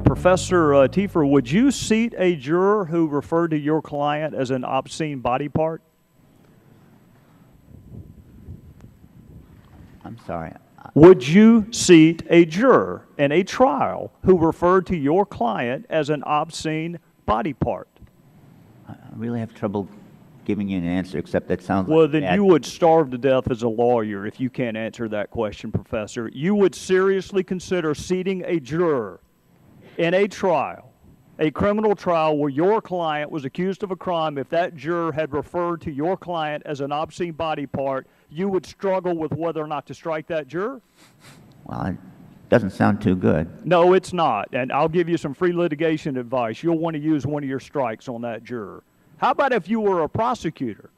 Professor Tiefer, would you seat a juror who referred to your client as an obscene body part? I'm sorry. Would you seat a juror in a trial who referred to your client as an obscene body part? I really have trouble giving you an answer, except that sounds well, like then you would starve to death as a lawyer if you can't answer that question, Professor. You would seriously consider seating a juror in a trial, a criminal trial where your client was accused of a crime. If that juror had referred to your client as an obscene body part, you would struggle with whether or not to strike that juror? Well, it doesn't sound too good. No, it's not. And I'll give you some free litigation advice. You'll want to use one of your strikes on that juror. How about if you were a prosecutor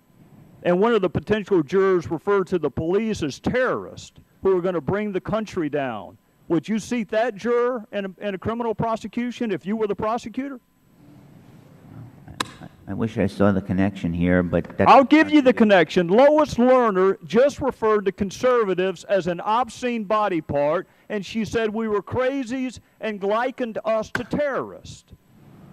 and one of the potential jurors referred to the police as terrorists who are going to bring the country down? Would you seat that juror in a criminal prosecution if you were the prosecutor? I wish I saw the connection here, but that's... I'll give you the connection. Lois Lerner just referred to conservatives as an obscene body part, and she said we were crazies and likened us to terrorists.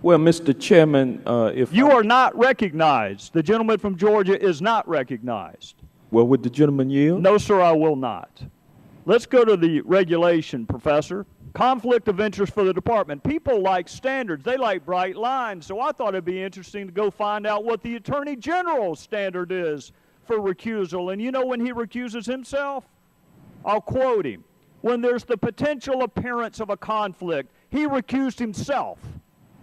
Well, Mr. Chairman, if you are not recognized. The gentleman from Georgia is not recognized. Well, would the gentleman yield? No, sir, I will not. Let's go to the regulation, Professor. Conflict of interest for the department. People like standards. They like bright lines. So I thought it'd be interesting to go find out what the Attorney General's standard is for recusal. And you know when he recuses himself? I'll quote him. When there's the potential appearance of a conflict, he recused himself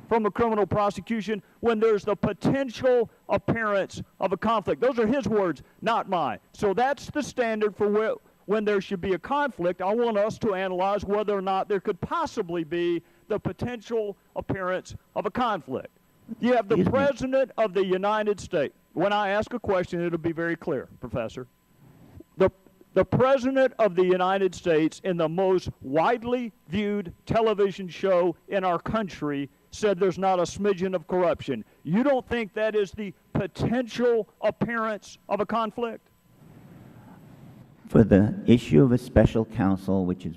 from a criminal prosecution when there's the potential appearance of a conflict. Those are his words, not mine. So that's the standard for when there should be a conflict. I want us to analyze whether or not there could possibly be the potential appearance of a conflict. You have the President of the United States. When I ask a question, it'll be very clear, Professor. The President of the United States, in the most widely viewed television show in our country, said there's not a smidgen of corruption. You don't think that is the potential appearance of a conflict? For the issue of a special counsel, which is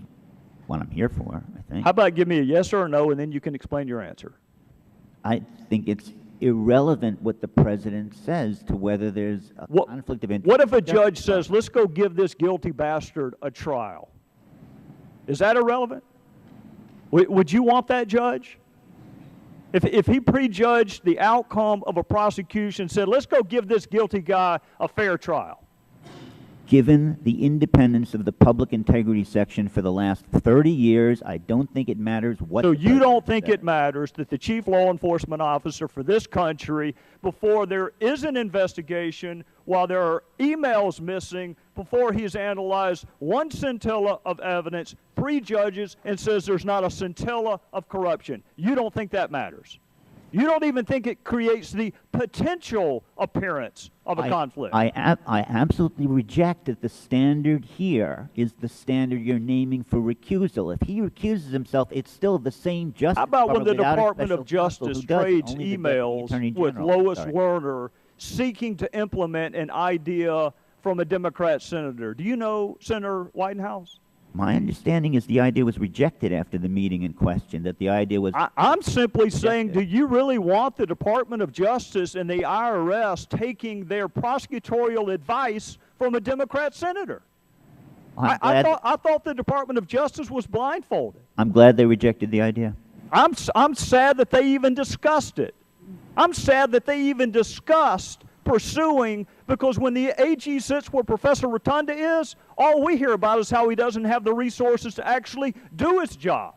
what I'm here for, I think. How about give me a yes or a no, and then you can explain your answer. I think it's irrelevant what the President says to whether there's a conflict of interest. What if a judge says, let's go give this guilty bastard a trial? Is that irrelevant? Would you want that judge? If he prejudged the outcome of a prosecution, said, let's go give this guilty guy a fair trial. Given the independence of the public integrity section for the last 30 years, I don't think it matters what. So you don't think it matters that the chief law enforcement officer for this country, before there is an investigation, while there are emails missing, before he's analyzed one scintilla of evidence, prejudges and says there's not a scintilla of corruption? You don't think that matters? You don't even think it creates the potential appearance of a conflict? I absolutely reject that the standard here is the standard you're naming for recusal. If he recuses himself, it's still the same justice. How about when the Department of Justice trades emails with Lois Lerner seeking to implement an idea from a Democrat senator? Do you know Senator Whitehouse? My understanding is the idea was rejected after the meeting in question, that the idea was... I'm simply saying, do you really want the Department of Justice and the IRS taking their prosecutorial advice from a Democrat senator? I thought the Department of Justice was blindfolded. I'm glad they rejected the idea. I'm sad that they even discussed it. I'm sad that they even discussed pursuing, because when the AG sits where Professor Rotunda is, all we hear about is how he doesn't have the resources to actually do his job.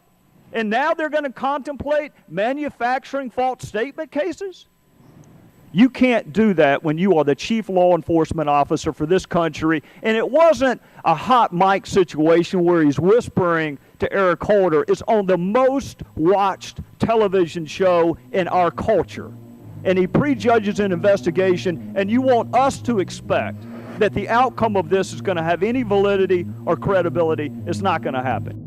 And now they're going to contemplate manufacturing false statement cases? You can't do that when you are the chief law enforcement officer for this country. And it wasn't a hot mic situation where he's whispering to Eric Holder. It's on the most watched television show in our culture. And he prejudges an investigation, and you want us to expect that the outcome of this is going to have any validity or credibility. It's not going to happen.